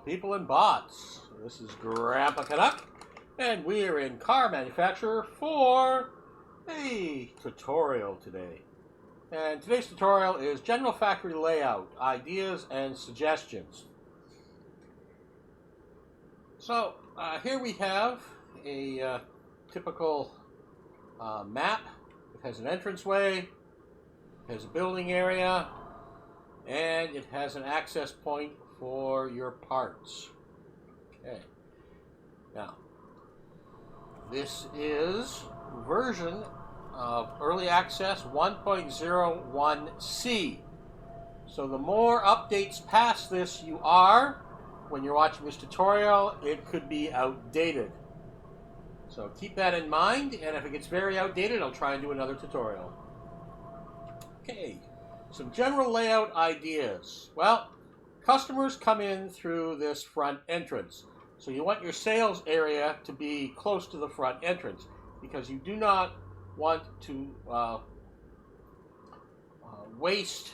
people and bots. This is Grandpa Canuck, and we are in Car Manufacturer for a tutorial today. And today's tutorial is General Factory Layout, Ideas and Suggestions. So here we have a typical map. It has an entranceway, it has a building area, and it has an access point for your parts. Okay. Now, this is version of Early Access 1.01c. So the more updates past this you are, when you're watching this tutorial, it could be outdated. So keep that in mind, and if it gets very outdated, I'll try and do another tutorial. Okay, some general layout ideas. Well, customers come in through this front entrance. So you want your sales area to be close to the front entrance because you do not want to waste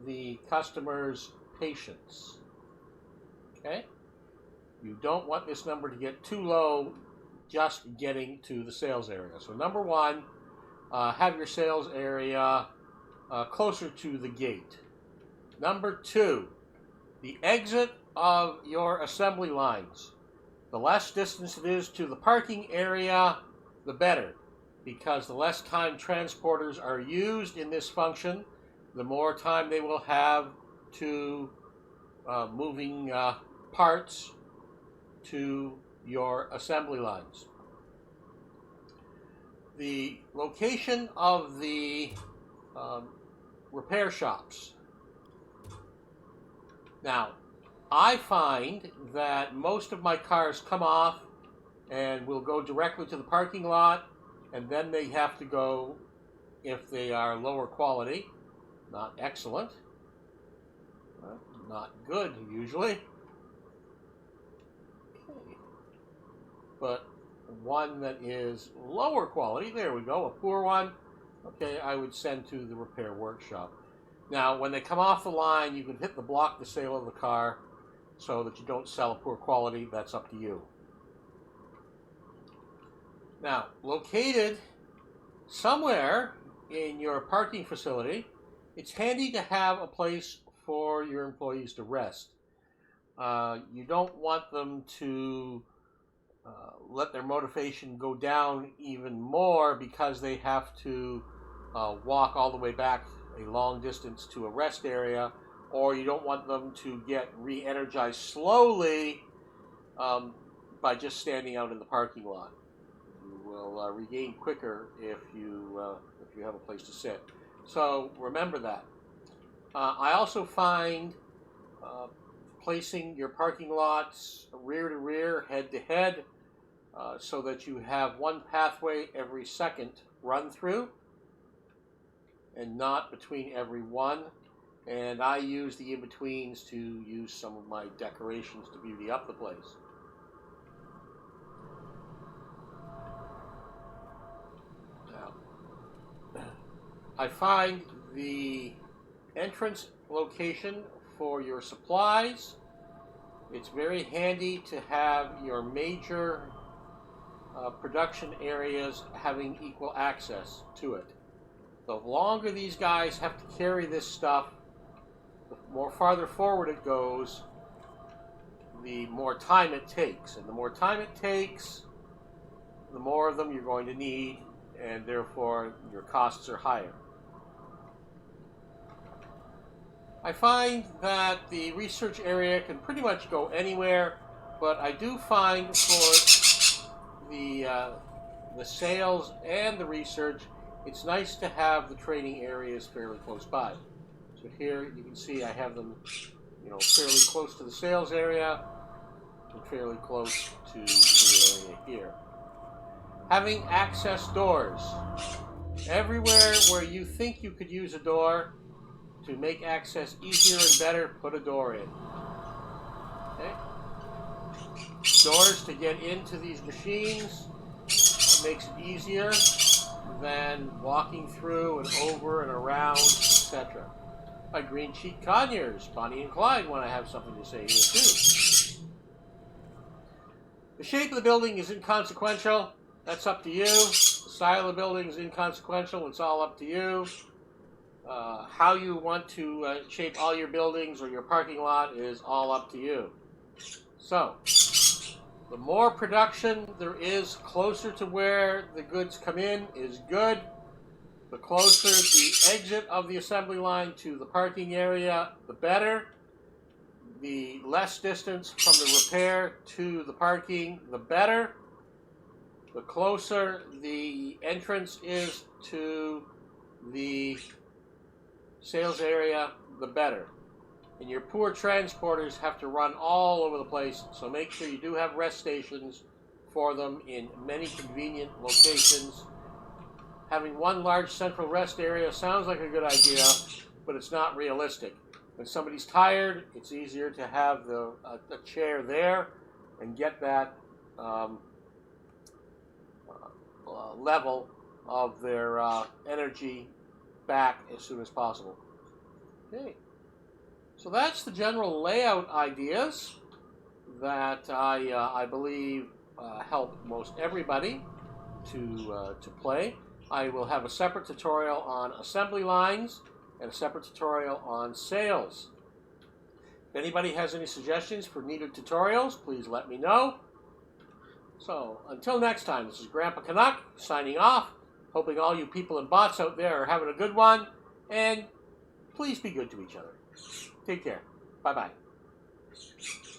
the customer's patience. Okay? You don't want this number to get too low just getting to the sales area. So number one, have your sales area closer to the gate. Number two, the exit of your assembly lines. The less distance it is to the parking area, the better, because the less time transporters are used in this function, the more time they will have to moving parts to your assembly lines. The location of the repair shops. Now, I find that most of my cars come off and will go directly to the parking lot, and then they have to go, if they are lower quality, not excellent, not good usually, okay. But one that is lower quality, there we go, a poor one, okay, I would send to the repair workshop. Now, when they come off the line, you can hit the block the sale of the car so that you don't sell a poor quality. That's up to you. Now, located somewhere in your parking facility, it's handy to have a place for your employees to rest. You don't want them to let their motivation go down even more because they have to walk all the way back a long distance to a rest area, or you don't want them to get re-energized slowly by just standing out in the parking lot. You will regain quicker if you have a place to sit. So remember that. I also find placing your parking lots rear to rear, head to head, so that you have one pathway every second run through and not between every one. And I use the in-betweens to use some of my decorations to beauty up the place. Now, I find the entrance location for your supplies, it's very handy to have your major production areas having equal access to it. The longer these guys have to carry this stuff, the more farther forward it goes, the more time it takes. And the more time it takes, the more of them you're going to need, and therefore your costs are higher. I find that the research area can pretty much go anywhere, but I do find for the sales and the research, it's nice to have the training areas fairly close by. So here you can see I have them, fairly close to the sales area and fairly close to the area here. Having access doors. Everywhere where you think you could use a door to make access easier and better, put a door in. Okay? Doors to get into these machines makes it easier than walking through and over and around, etc. My green cheek conures, Bonnie and Clyde, want to have something to say here too. The shape of the building is inconsequential. That's up to you. The style of the building is inconsequential. It's all up to you. How you want to shape all your buildings or your parking lot is all up to you. So, the more production there is closer to where the goods come in is good. The closer the exit of the assembly line to the parking area, the better. The less distance from the repair to the parking, the better. The closer the entrance is to the sales area, the better. And your poor transporters have to run all over the place, so make sure you do have rest stations for them in many convenient locations. Having one large central rest area sounds like a good idea, but it's not realistic. When somebody's tired, it's easier to have a chair there and get that level of their energy back as soon as possible. Okay, so that's the general layout ideas that I believe help most everybody to play. I will have a separate tutorial on assembly lines and a separate tutorial on sales. If anybody has any suggestions for needed tutorials, please let me know. So, until next time, this is Grandpa Canuck signing off, hoping all you people and bots out there are having a good one, and please be good to each other. Take care. Bye-bye.